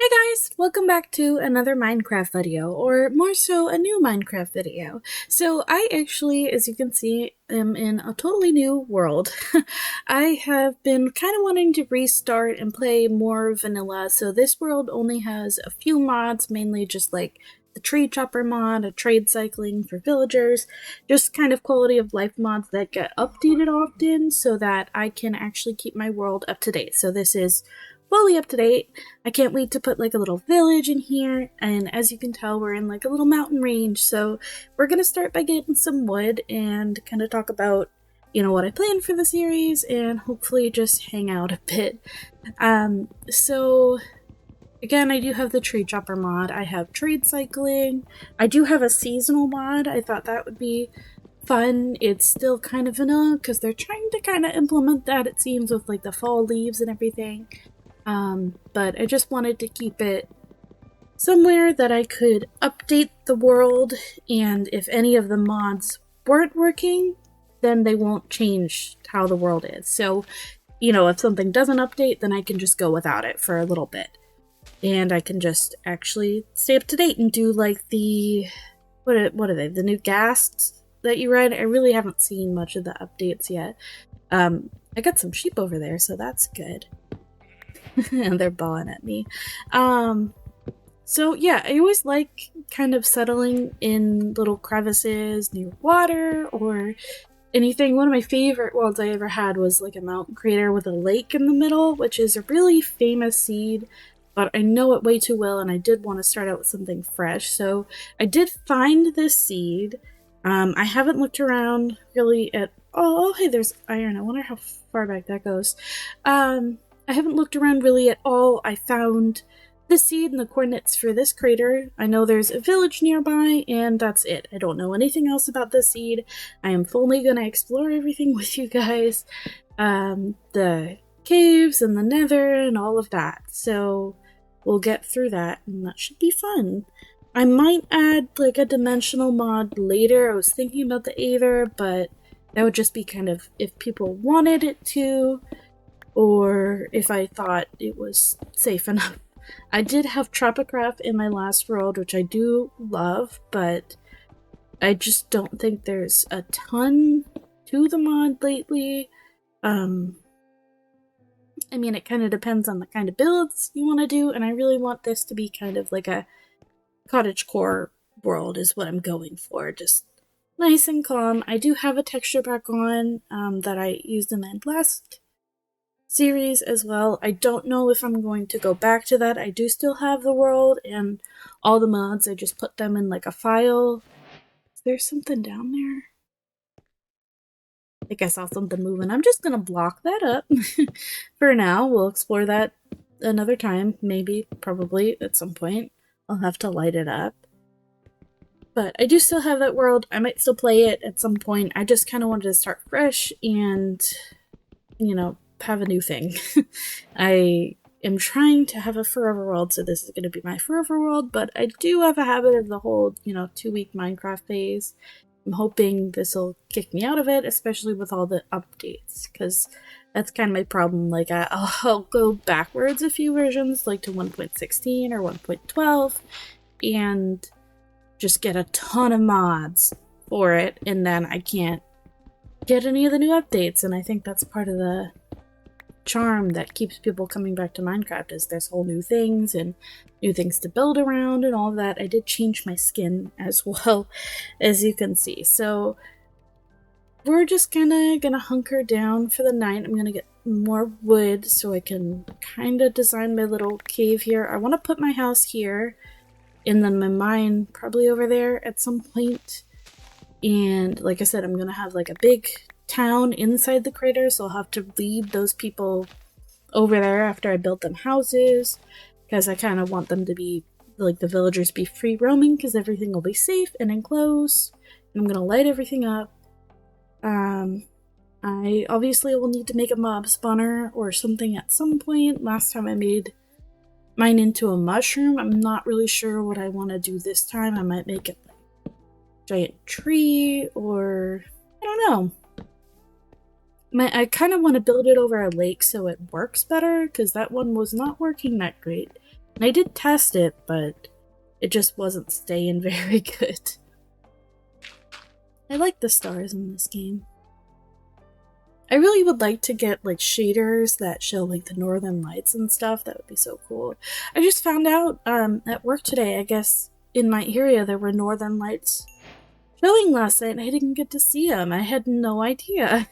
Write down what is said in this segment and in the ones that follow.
Hi guys, welcome back to another Minecraft video, or more so a new Minecraft video. So I actually, as you can see, am in a totally new world. I have been kind of wanting to restart and play more vanilla, so this world only has a few mods, mainly just like the tree chopper mod, a trade cycling for villagers, just kind of quality of life mods that get updated often so that I can actually keep my world up to date. So this is fully up to date. I can't wait to put like a little village in here, and as you can tell, we're in like a little mountain range, so we're gonna start by getting some wood and kind of talk about, what I plan for the series and hopefully just hang out a bit. So again, I do have the tree chopper mod, I have trade cycling, I do have a seasonal mod. I thought that would be fun. It's still kind of vanilla because they're trying to kind of implement that, it seems, with like the fall leaves and everything. But I just wanted to keep it somewhere that I could update the world, and if any of the mods weren't working, then they won't change how the world is. So, if something doesn't update, then I can just go without it for a little bit. And I can just actually stay up to date and do like the, what are they, the new ghasts that you read? I really haven't seen much of the updates yet. I got some sheep over there, so that's good. And they're bawling at me. So yeah, I always like kind of settling in little crevices near water or anything. One of my favorite worlds I ever had was like a mountain crater with a lake in the middle, which is a really famous seed, but I know it way too well and I did want to start out with something fresh. So I did find this seed. I haven't looked around really at, oh hey, there's iron. I wonder how far back that goes. I haven't looked around really at all. I found the seed and the coordinates for this crater. I know there's a village nearby, and that's it. I don't know anything else about this seed. I am fully gonna explore everything with you guys. The caves and the nether and all of that. So we'll get through that, and that should be fun. I might add like a dimensional mod later. I was thinking about the Aether, but that would just be kind of if people wanted it to, or if I thought it was safe enough. I did have Tropicraft in my last world, which I do love, but I just don't think there's a ton to the mod lately. I mean, it kind of depends on the kind of builds you want to do, and I really want this to be kind of like a cottagecore world is what I'm going for. Just nice and calm. I do have a texture pack on that I used in my last series as well. I don't know if I'm going to go back to that. I do still have the world and all the mods. I just put them in like a file. Is there something down there? I think I saw something moving. I'm just gonna block that up for now. We'll explore that another time, maybe, probably at some point. I'll have to light it up. But I do still have that world. I might still play it at some point. I just kind of wanted to start fresh and, have a new thing. I am trying to have a forever world, so this is going to be my forever world, but I do have a habit of the whole, 2-week Minecraft phase. I'm hoping this will kick me out of it, especially with all the updates, because that's kind of my problem. Like, I'll go backwards a few versions, like to 1.16 or 1.12, and just get a ton of mods for it, and then I can't get any of the new updates, and I think that's part of the charm that keeps people coming back to Minecraft is there's whole new things and new things to build around and all of that. I did change my skin as well, as you can see. So we're just gonna hunker down for the night. I'm gonna get more wood so I can kind of design my little cave here. I want to put my house here and then my mine probably over there at some point. And like I said, I'm gonna have like a big town inside the crater, so I'll have to lead those people over there after I build them houses, because I kind of want them to be like the villagers be free roaming, because everything will be safe and enclosed. And I'm gonna light everything up. I obviously will need to make a mob spawner or something at some point. Last time I made mine into a mushroom. I'm not really sure what I want to do this time. I might make it like a giant tree, or I don't know. I kind of want to build it over a lake so it works better, because that one was not working that great. I did test it, but it just wasn't staying very good. I like the stars in this game. I really would like to get like shaders that show like the northern lights and stuff. That would be so cool. I just found out at work today, I guess in my area there were northern lights showing last night and I didn't get to see them. I had no idea.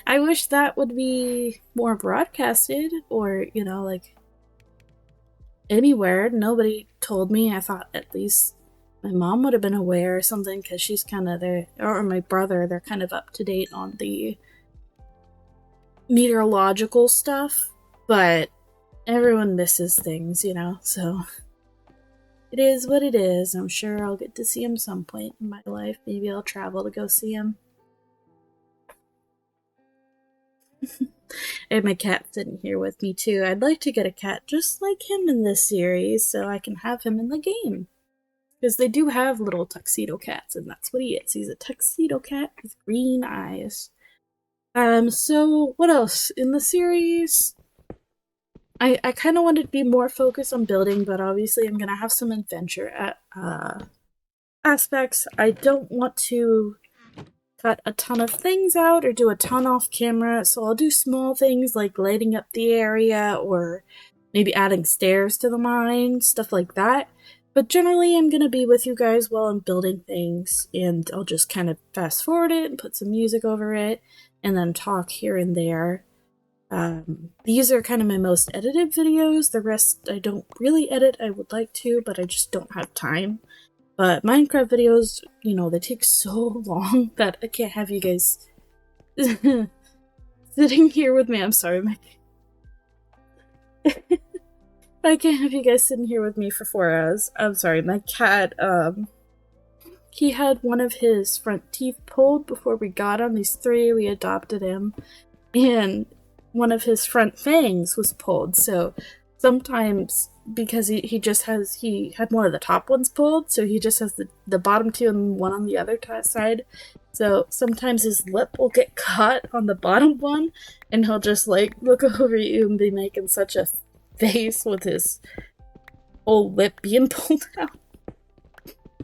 I wish that would be more broadcasted or, you know, like anywhere. Nobody told me. I thought at least my mom would have been aware or something because she's kind of there, or my brother, they're kind of up to date on the meteorological stuff, but everyone misses things, you know, so it is what it is. I'm sure I'll get to see him some point in my life. Maybe I'll travel to go see him. And my cat's sitting here with me too. I'd like to get a cat just like him in this series so I can have him in the game. Because they do have little tuxedo cats, and that's what he is. He's a tuxedo cat with green eyes. So what else? In the series, I kind of wanted to be more focused on building, but obviously I'm going to have some adventure aspects. I don't want to cut a ton of things out or do a ton off camera, so I'll do small things like lighting up the area or maybe adding stairs to the mine, stuff like that. But generally I'm going to be with you guys while I'm building things, and I'll just kind of fast forward it and put some music over it and then talk here and there. These are kind of my most edited videos. The rest I don't really edit. I would like to, but I just don't have time. But Minecraft videos, you know, they take so long that I can't have you guys sitting here with me. I'm sorry, I can't have you guys sitting here with me for 4 hours. I'm sorry, my cat, he had one of his front teeth pulled before we got him. These 3, we adopted him. And one of his front fangs was pulled, so sometimes, because he had one of the top ones pulled, so he just has the bottom 2 and one on the other side, so sometimes his lip will get caught on the bottom one, and he'll just like look over you and be making such a face with his whole lip being pulled out.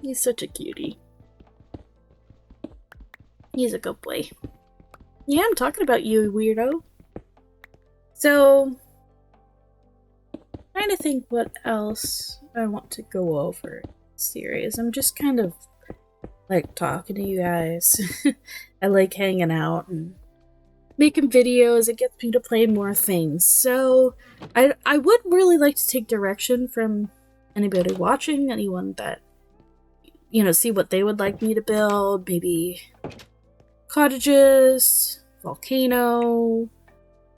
He's such a cutie. He's a good boy. Yeah, I'm talking about you, weirdo. So, trying to think what else I want to go over in the series. I'm just kind of like talking to you guys. I like hanging out and making videos. It gets me to play more things. So, I would really like to take direction from anybody watching, anyone that, you know, see what they would like me to build. Maybe cottages, volcano,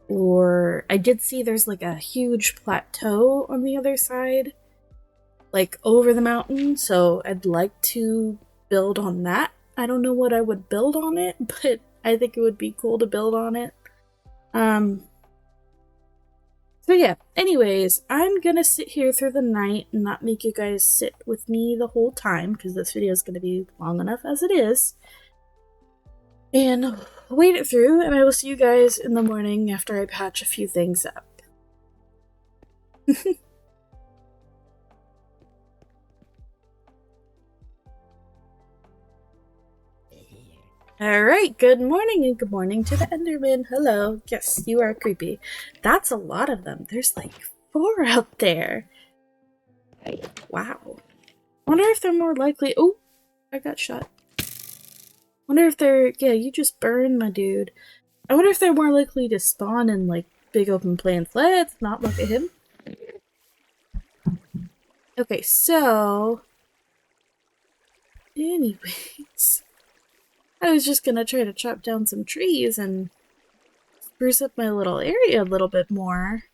or I did see there's like a huge plateau on the other side, like over the mountain, so I'd like to build on that. I don't know what I would build on it, but I think it would be cool to build on it. So yeah, anyways, I'm gonna sit here through the night and not make you guys sit with me the whole time, because this video is gonna be long enough as it is. And wait it through, and I will see you guys in the morning after I patch a few things up. Alright, good morning, and good morning to the Enderman. Hello. Yes, you are creepy. That's a lot of them. There's like 4 out there. Wow. Wonder if they're more likely— oh, I got shot. Wonder if they're— yeah, you just burned, my dude. I wonder if they're more likely to spawn in, like, big open plains. Let's not look at him. Okay, so— anyways, I was just gonna try to chop down some trees and spruce up my little area a little bit more.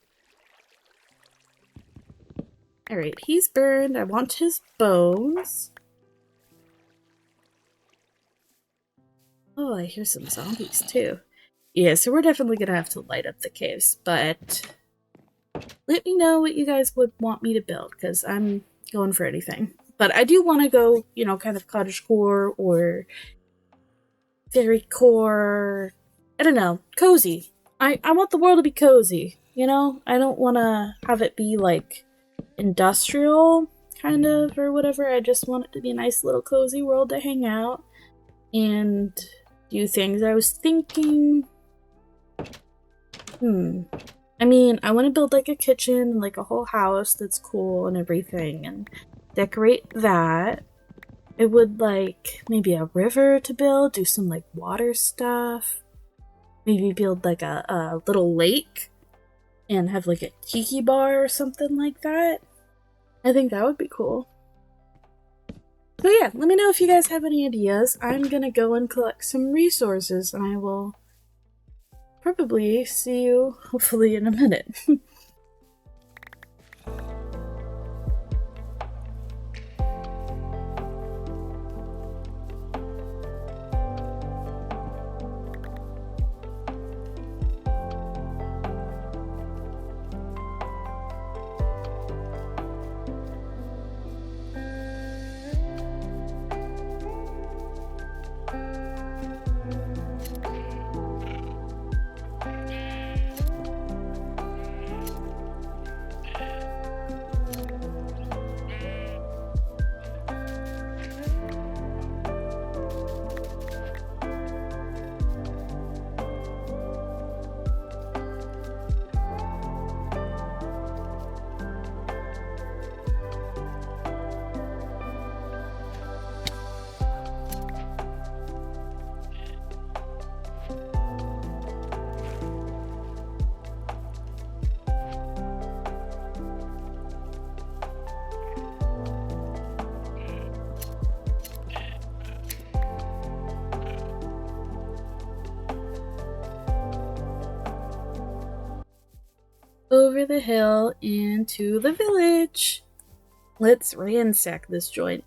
Alright, he's burned. I want his bones. Oh, I hear some zombies too. Yeah, so we're definitely gonna have to light up the caves, but let me know what you guys would want me to build, because I'm going for anything. But I do want to go, you know, kind of cottagecore or fairy core. I don't know, cozy. I want the world to be cozy, you know? I don't want to have it be like industrial, kind of, or whatever. I just want it to be a nice little cozy world to hang out and do things. I was thinking, I mean, I want to build like a kitchen, like a whole house that's cool and everything, and decorate that. I would like maybe a river to build, do some like water stuff. Maybe build like a little lake and have like a tiki bar or something like that. I think that would be cool. So yeah, let me know if you guys have any ideas. I'm gonna go and collect some resources and I will probably see you hopefully in a minute. Over the hill into the village. Let's ransack this joint.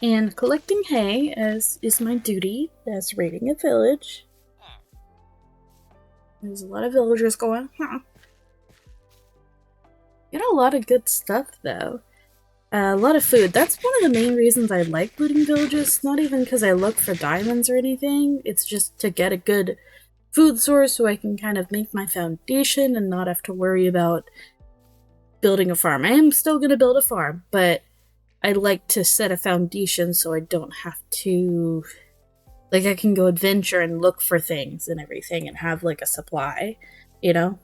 And collecting hay, as is my duty as raiding a village. There's a lot of villagers going, Get a lot of good stuff, though. A lot of food. That's one of the main reasons I like looting villages. Not even because I look for diamonds or anything. It's just to get a good food source so I can kind of make my foundation and not have to worry about building a farm. I am still going to build a farm, but I like to set a foundation so I don't have to, like, I can go adventure and look for things and everything and have, like, a supply, you know?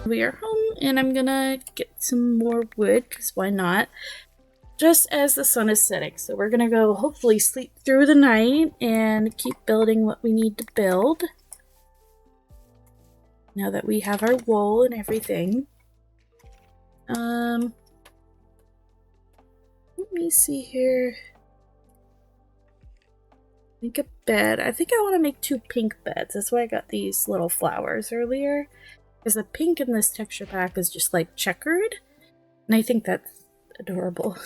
We are home, and I'm gonna get some more wood, because why not? Just as the sun is setting, so we're gonna go hopefully sleep through the night and keep building what we need to build. Now that we have our wool and everything. Let me see here. Make a bed. I think I want to make 2 pink beds. That's why I got these little flowers earlier. Because the pink in this texture pack is just like checkered. And I think that's adorable.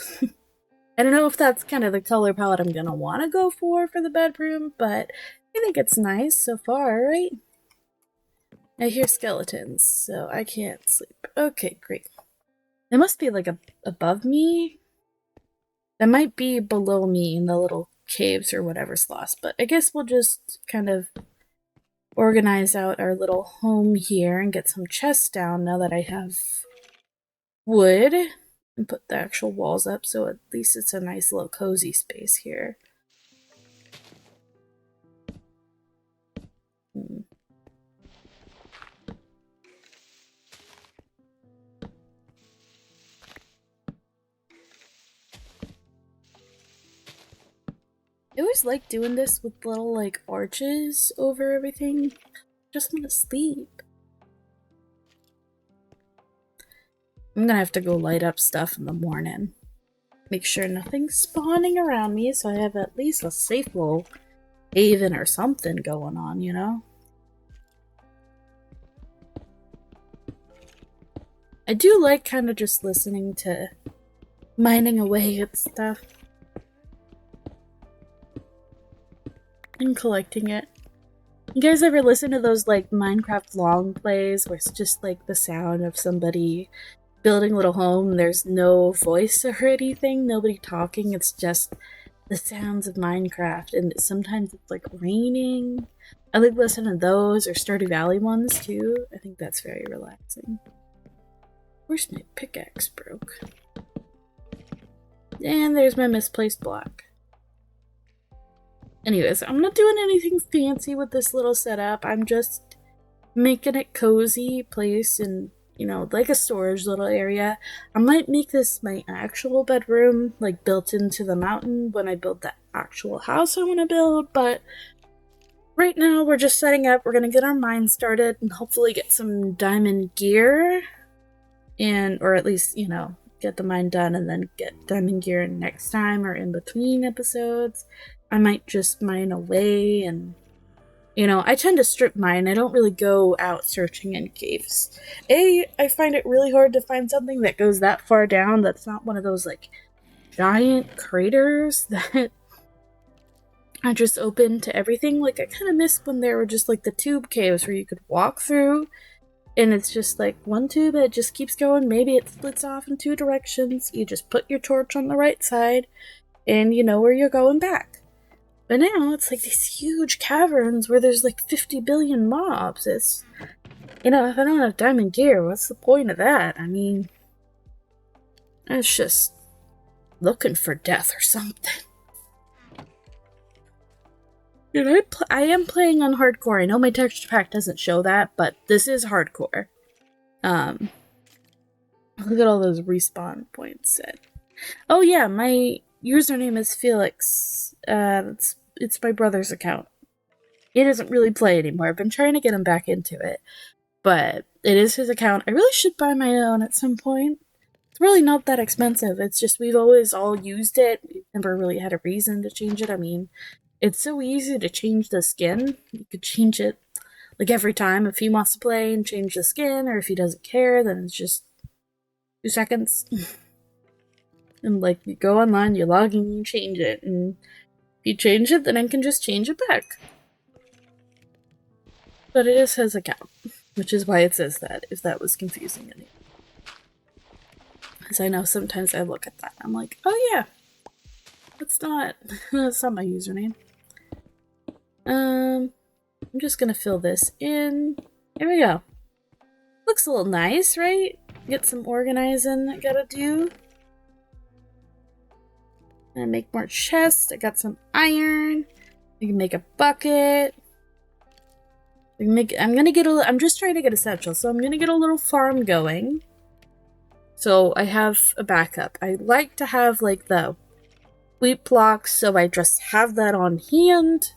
I don't know if that's kind of the color palette I'm gonna want to go for the bedroom, but I think it's nice so far, right? I hear skeletons, so I can't sleep. Okay, great. They must be like above me. That might be below me in the little caves or whatever slots, but I guess we'll just kind of organize out our little home here and get some chests down now that I have wood and put the actual walls up, so at least it's a nice little cozy space here. I always like doing this with little like arches over everything. Just want to sleep. I'm gonna have to go light up stuff in the morning. Make sure nothing's spawning around me so I have at least a safe little haven or something going on, you know? I do like kind of just listening to mining away at stuff. And collecting it. You guys ever listen to those like Minecraft long plays where it's just like the sound of somebody building a little home, there's no voice or anything, nobody talking, it's just the sounds of Minecraft, and sometimes it's like raining. I like listening to those or Stardew Valley ones too. I think that's very relaxing. Where's my pickaxe broke? And there's my misplaced block. Anyways, I'm not doing anything fancy with this little setup. I'm just making it cozy place and, you know, like a storage little area. I might make this my actual bedroom, like built into the mountain when I build the actual house I want to build, but right now we're just setting up. We're going to get our mine started and hopefully get some diamond gear and, or at least, you know, get the mine done and then get diamond gear next time or in between episodes. I might just mine away and, you know, I tend to strip mine. I don't really go out searching in caves. I find it really hard to find something that goes that far down that's not one of those, like, giant craters that are just open to everything. Like, I kind of missed when there were just, like, the tube caves where you could walk through, and it's just, like, one tube, and it just keeps going. Maybe it splits off in 2 directions. You just put your torch on the right side, and you know where you're going back. But now it's like these huge caverns where there's like 50 billion mobs. It's, you know, if I don't have diamond gear, what's the point of that? I mean, it's just looking for death or something. Dude, I am playing on hardcore. I know my texture pack doesn't show that, but this is hardcore. Look at all those respawn points set. Oh yeah, my username is Felix. It's my brother's account. He doesn't really play anymore. I've been trying to get him back into it, but it is his account. I really should buy my own at some point. It's really not that expensive. It's just we've always all used it. We've never really had a reason to change it. I mean, it's so easy to change the skin. You could change it like every time if he wants to play and change the skin, or if he doesn't care, then it's just 2 seconds. And like, you go online, you log in, you change it, and if you change it, then I can just change it back. But it is his account, which is why it says that, if that was confusing anyone. Because I know sometimes I look at that and I'm like, oh yeah, that's not my username. I'm just gonna fill this in. Here we go. Looks a little nice, right? Get some organizing I gotta do. And make more chests. I got some iron. I can make a bucket. I'm just trying to get essential, so I'm gonna get a little farm going. So I have a backup. I like to have like the wheat blocks, so I just have that on hand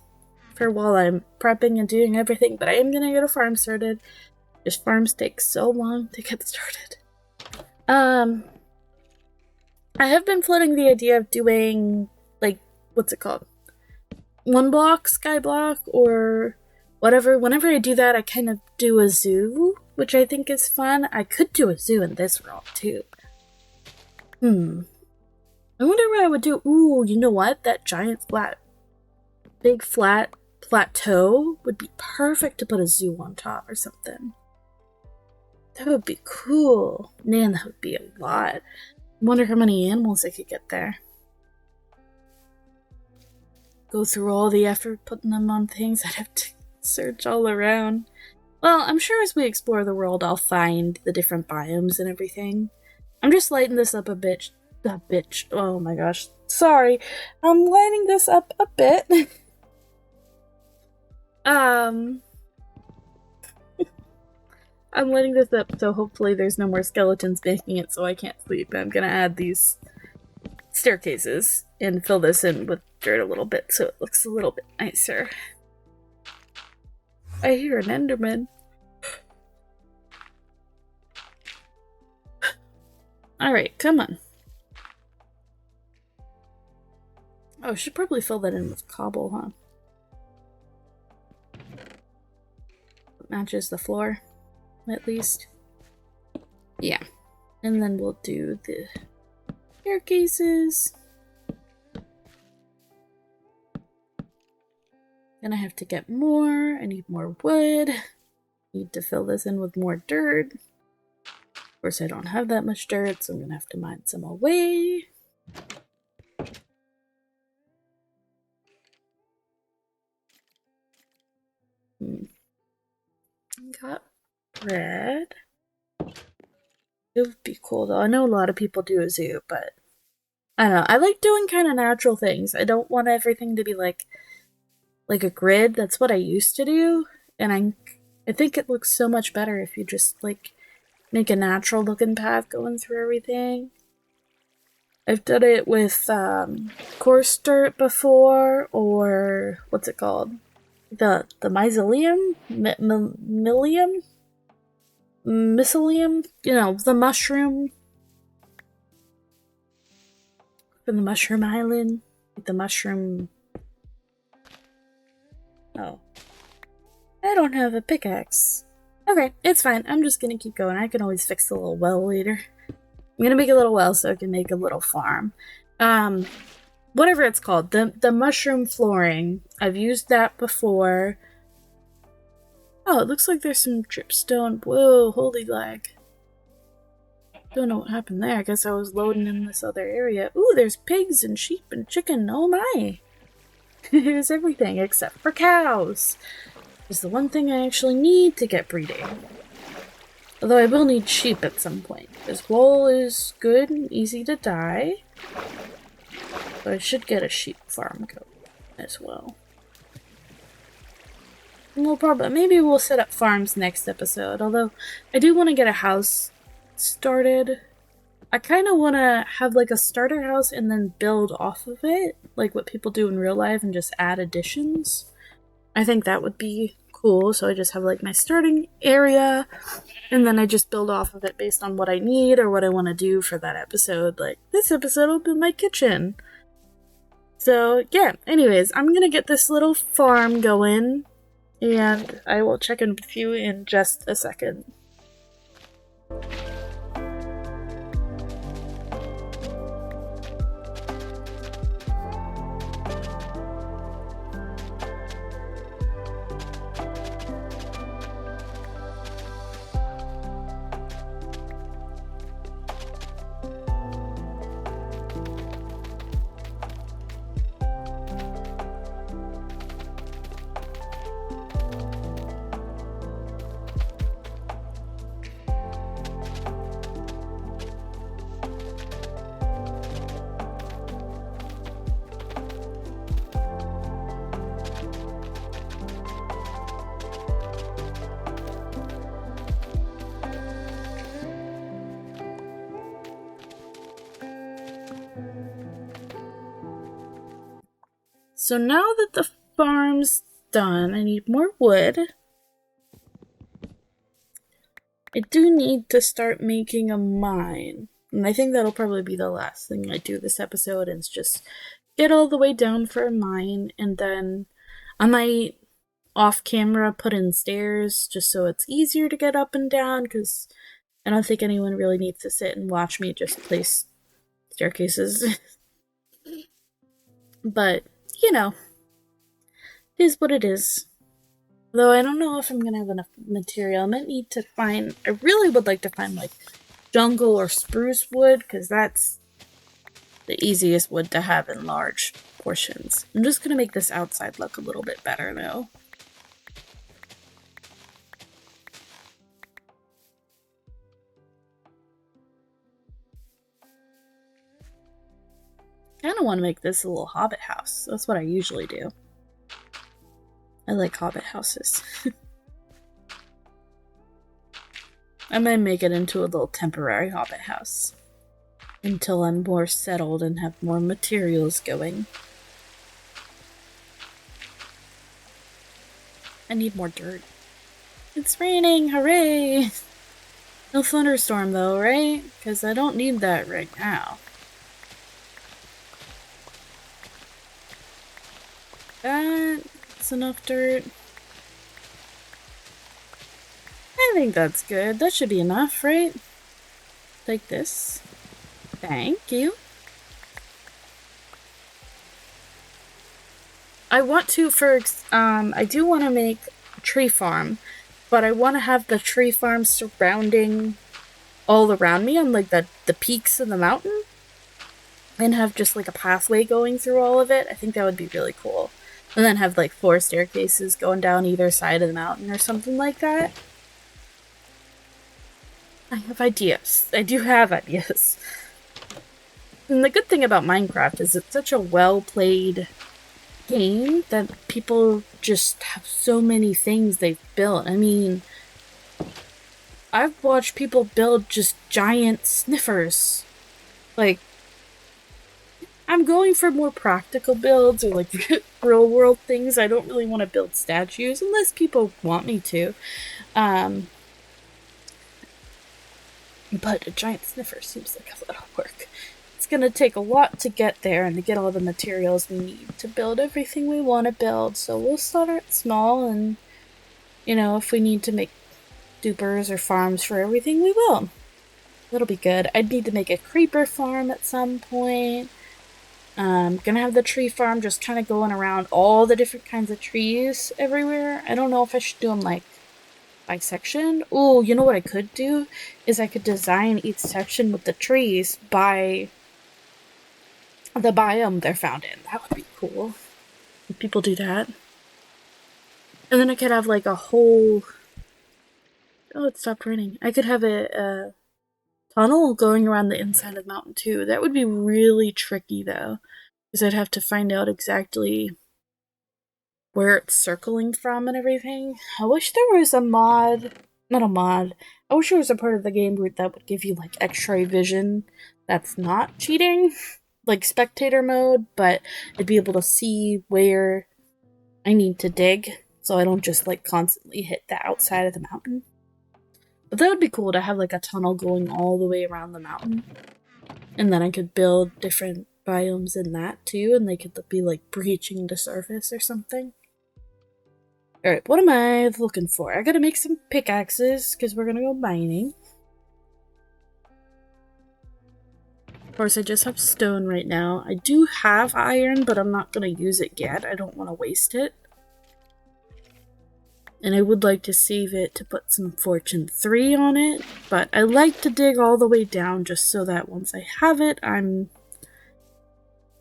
for while I'm prepping and doing everything, but I am gonna get a farm started. Just farms take so long to get started. Um, I have been floating the idea of doing, like, what's it called? One block, sky block, or whatever. Whenever I do that, I kind of do a zoo, which I think is fun. I could do a zoo in this world, too. I wonder what I would do. Ooh, you know what? That giant big flat plateau would be perfect to put a zoo on top or something. That would be cool. Man, that would be a lot. I wonder how many animals I could get there. Go through all the effort putting them on things. I'd have to search all around. Well, I'm sure as we explore the world, I'll find the different biomes and everything. I'm just lighting this up a bit. Oh my gosh. Sorry. I'm lighting this up a bit. I'm lighting this up so hopefully there's no more skeletons making it so I can't sleep. I'm gonna add these staircases and fill this in with dirt a little bit so it looks a little bit nicer. I hear an Enderman. Alright, come on. Oh, I should probably fill that in with cobble, huh? It matches the floor, at least. Yeah. And then we'll do the staircases. Then I have to get more. I need more wood. Need to fill this in with more dirt. Of course, I don't have that much dirt, so I'm gonna have to mine some away. Got bread. It would be cool though. I know a lot of people do a zoo, but I don't know. I like doing kind of natural things. I don't want everything to be like a grid. That's what I used to do, and I think it looks so much better if you just like make a natural looking path going through everything. I've done it with coarse dirt before, or what's it called? The mycelium? Mycelium? You know, the mushroom. From the Mushroom Island. The mushroom. Oh. I don't have a pickaxe. Okay, it's fine. I'm just gonna keep going. I can always fix the little well later. I'm gonna make a little well so I can make a little farm. Whatever it's called. The mushroom flooring. I've used that before. Oh, it looks like there's some dripstone. Whoa, holy lag. Don't know what happened there. I guess I was loading in this other area. Ooh, there's pigs and sheep and chicken. Oh my. There's everything except for cows. It's the one thing I actually need to get breeding. Although I will need sheep at some point. This wool is good and easy to dye. So I should get a sheep farm going as well. No problem. Maybe we'll set up farms next episode. Although I do want to get a house started. I kind of want to have like a starter house and then build off of it. Like what people do in real life and just add additions. I think that would be cool. So I just have like my starting area and then I just build off of it based on what I need or what I want to do for that episode. Like this episode will be my kitchen. So yeah, anyways, I'm gonna get this little farm going and I will check in with you in just a second. So now that the farm's done, I need more wood. I do need to start making a mine. And I think that'll probably be the last thing I do this episode, and it's just get all the way down for a mine, and then I might off camera put in stairs just so it's easier to get up and down, because I don't think anyone really needs to sit and watch me just place staircases. But, you know, it is what it is. Though I don't know if I'm gonna have enough material. I might need to find, I really would like to find like jungle or spruce wood, because that's the easiest wood to have in large portions. I'm just gonna make this outside look a little bit better though. I kind of want to make this a little hobbit house. That's what I usually do. I like hobbit houses. I might make it into a little temporary hobbit house until I'm more settled and have more materials going. I need more dirt. It's raining, hooray! No thunderstorm though, right? Because I don't need that right now. That's enough dirt. I think that's good. That should be enough, right? Like this. Thank you. I want to, I do want to make a tree farm, but I want to have the tree farm surrounding all around me on like the peaks of the mountain, and have just like a pathway going through all of it. I think that would be really cool. And then have like 4 staircases going down either side of the mountain or something like that. I have ideas. I do have ideas. And the good thing about Minecraft is it's such a well-played game that people just have so many things they've built. I mean, I've watched people build just giant sniffers. Like, I'm going for more practical builds or like real world things. I don't really want to build statues unless people want me to. But a giant sniffer seems like a lot of work. It's gonna take a lot to get there and to get all the materials we need to build everything we want to build. So we'll start small, and, you know, if we need to make dupers or farms for everything, we will. That'll be good. I'd need to make a creeper farm at some point. Gonna have the tree farm just kind of going around all the different kinds of trees everywhere. I don't know if I should do them like by section. Oh, you know what I could do? Is I could design each section with the trees by the biome they're found in. That would be cool. Would people do that? And then I could have like a whole... Oh, it stopped raining. I could have a tunnel going around the inside of the mountain too. That would be really tricky though, because I'd have to find out exactly where it's circling from and everything. I wish there was a mod, not a mod, I wish there was a part of the game that would give you like x-ray vision that's not cheating, like spectator mode, but I'd be able to see where I need to dig, so I don't just like constantly hit the outside of the mountain. But that would be cool to have like a tunnel going all the way around the mountain. And then I could build different biomes in that too, and they could be like breaching the surface or something. Alright, what am I looking for? I gotta make some pickaxes, because we're gonna go mining. Of course, I just have stone right now. I do have iron, but I'm not gonna use it yet. I don't want to waste it. And I would like to save it to put some Fortune 3 on it, but I like to dig all the way down just so that once I have it, I'm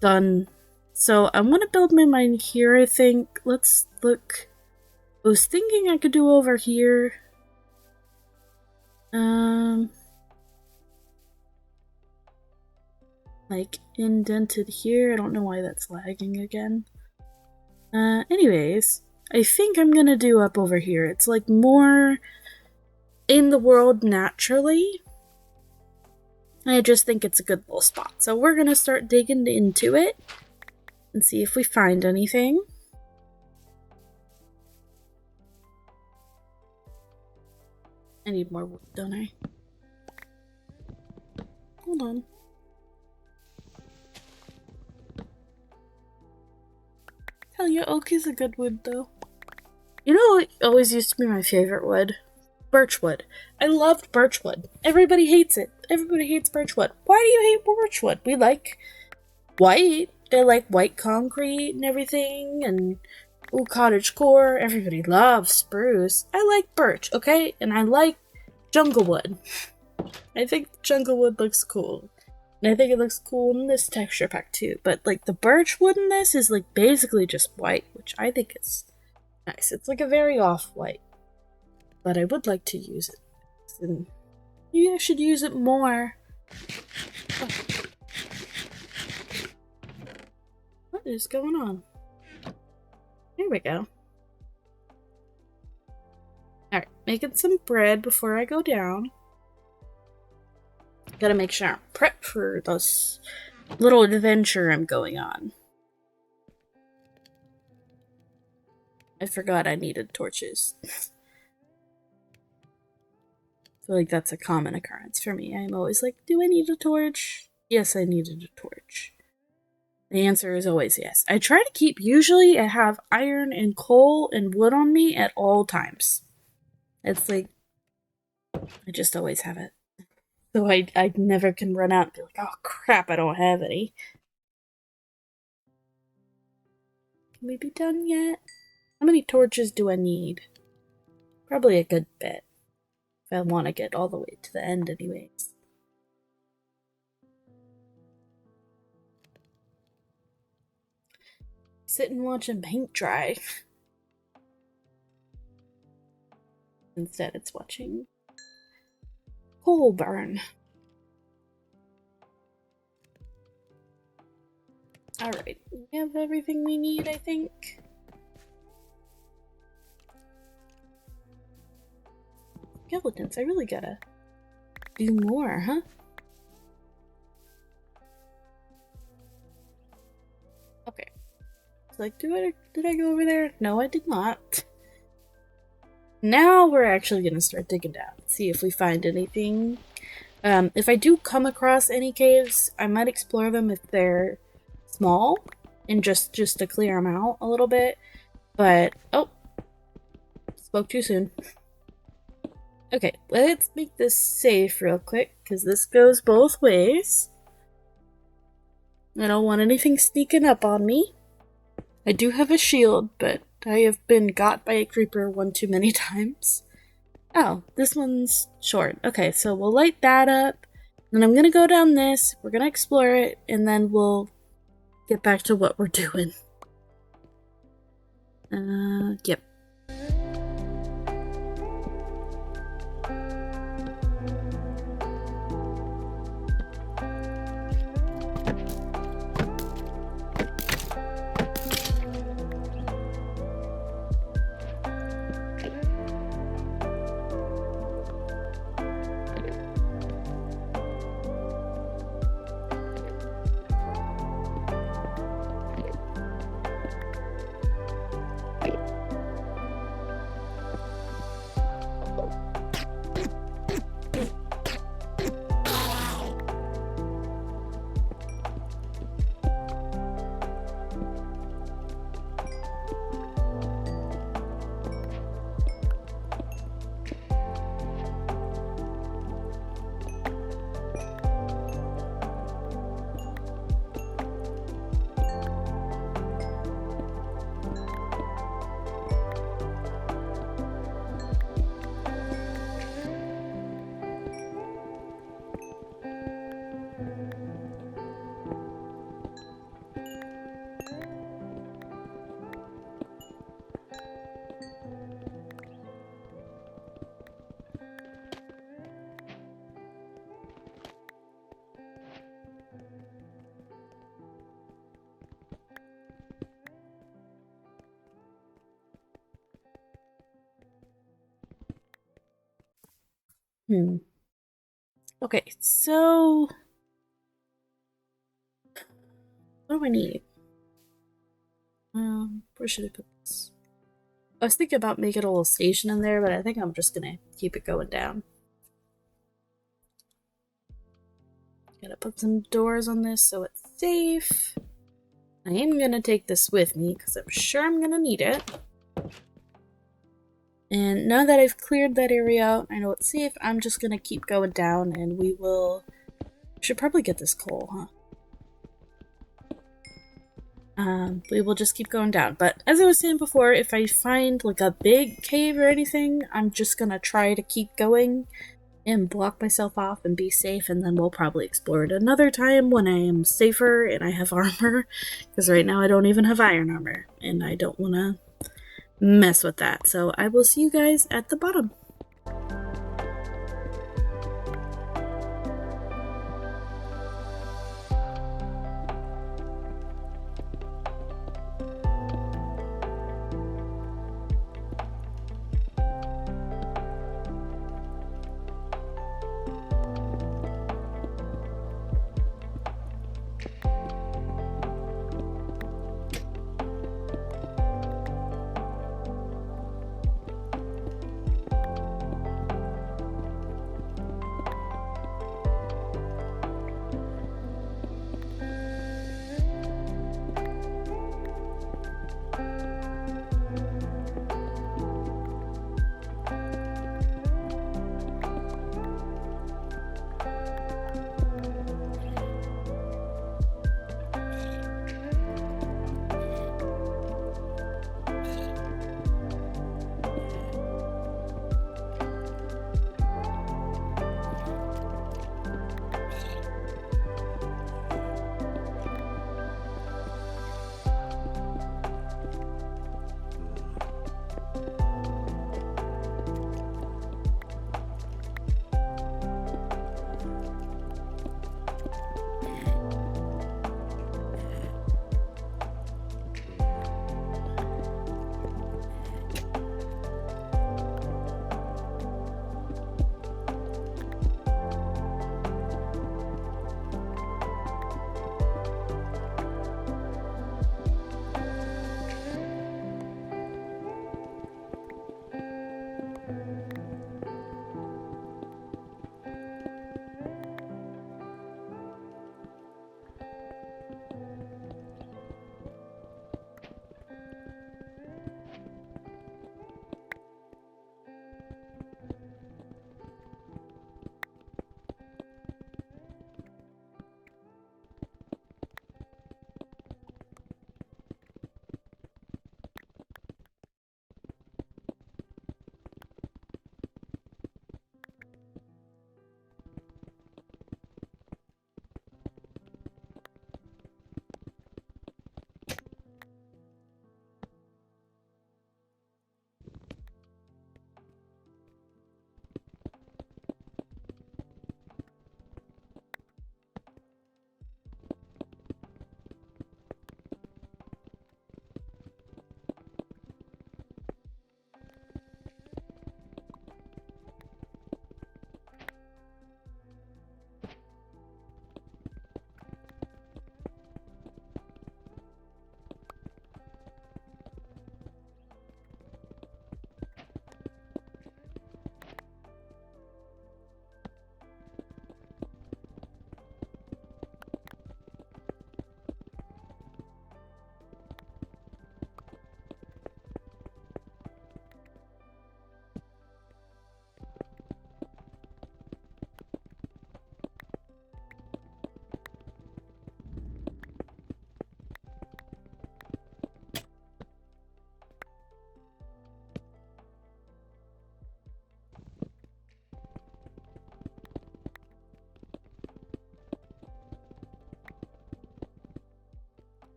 done. So I want to build my mine here, I think. Let's look. I was thinking I could do over here. Like indented here. I don't know why that's lagging again. Anyways, I think I'm gonna do up over here. It's like more in the world naturally. I just think it's a good little spot. So we're gonna start digging into it and see if we find anything. I need more wood, don't I? Hold on. Hell yeah, oak is a good wood, though. You know what always used to be my favorite wood? Birchwood. I loved birchwood. Everybody hates it. Everybody hates birchwood. Why do you hate birchwood? We like white. They like white concrete and everything, and ooh, cottage core. Everybody loves spruce. I like birch, okay? And I like junglewood. I think junglewood looks cool. And I think it looks cool in this texture pack too. But like the birchwood in this is like basically just white, which I think is nice. It's like a very off-white. But I would like to use it. And maybe I should use it more. Oh. What is going on? Here we go. Alright, making some bread before I go down. Gotta make sure I'm prepped for this little adventure I'm going on. I forgot I needed torches. I feel like that's a common occurrence for me. I'm always like, do I need a torch? Yes, I needed a torch. The answer is always yes. I try to keep, usually I have iron and coal and wood on me at all times. It's like, I just always have it. So I never can run out and be like, oh crap, I don't have any. Can we be done yet? How many torches do I need? Probably a good bit. If I want to get all the way to the end anyways. Sit and watch a paint dry. Instead it's watching coal burn. Alright, we have everything we need, I think. Skeletons, I really gotta do more, huh? Okay. It's like, did I go over there? No, I did not. Now we're actually gonna start digging down, see if we find anything. If I do come across any caves, I might explore them if they're small, and just to clear them out a little bit. But, oh, spoke too soon. Okay, let's make this safe real quick, because this goes both ways. I don't want anything sneaking up on me. I do have a shield, but I have been got by a creeper one too many times. Oh, this one's short. Okay, so we'll light that up. Then I'm gonna go down this, we're gonna explore it, and then we'll get back to what we're doing. Yep. Okay, so what do I need? Where should I put this? I was thinking about making a little station in there, but I think I'm just gonna keep it going down. Gotta put some doors on this so it's safe. I am gonna take this with me because I'm sure I'm gonna need it. And now that I've cleared that area out, I know it's safe, I'm just gonna keep going down and we should probably get this coal, huh? We will just keep going down. But as I was saying before, if I find like a big cave or anything, I'm just gonna try to keep going and block myself off and be safe, and then we'll probably explore it another time when I am safer and I have armor, because right now I don't even have iron armor, and I don't want to mess with that. So I will see you guys at the bottom.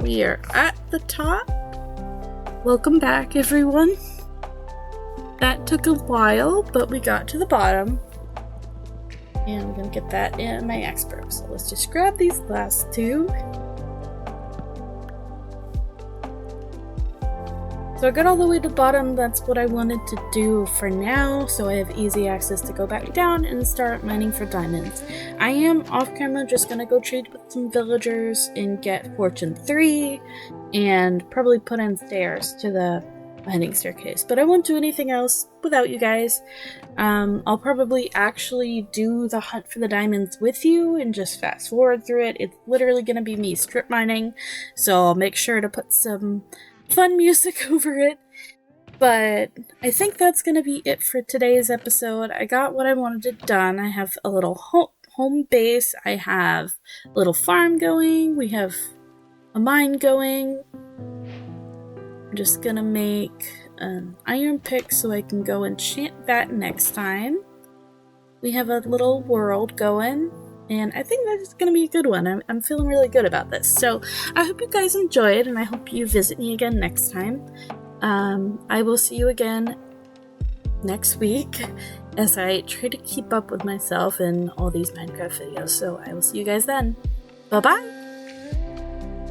We are at the top. Welcome back, everyone. That took a while, but we got to the bottom. And I'm gonna get that in my expert. So let's just grab these last two. So I got all the way to the bottom. That's what I wanted to do for now, so I have easy access to go back down and start mining for diamonds. I am off camera just gonna go trade with some villagers and get Fortune 3 and probably put in stairs to the mining staircase, but I won't do anything else without you guys. I'll probably actually do the hunt for the diamonds with you and just fast forward through it. It's literally gonna be me strip mining, so I'll make sure to put some fun music over it. But I think that's gonna be it for today's episode. I got what I wanted done. I have a little home base, I have a little farm going, we have a mine going. I'm just gonna make an iron pick so I can go enchant that next time. We have a little world going, and I think that's going to be a good one. I'm feeling really good about this. So I hope you guys enjoy it, and I hope you visit me again next time. I will see you again next week as I try to keep up with myself and all these Minecraft videos. So I will see you guys then. Bye-bye!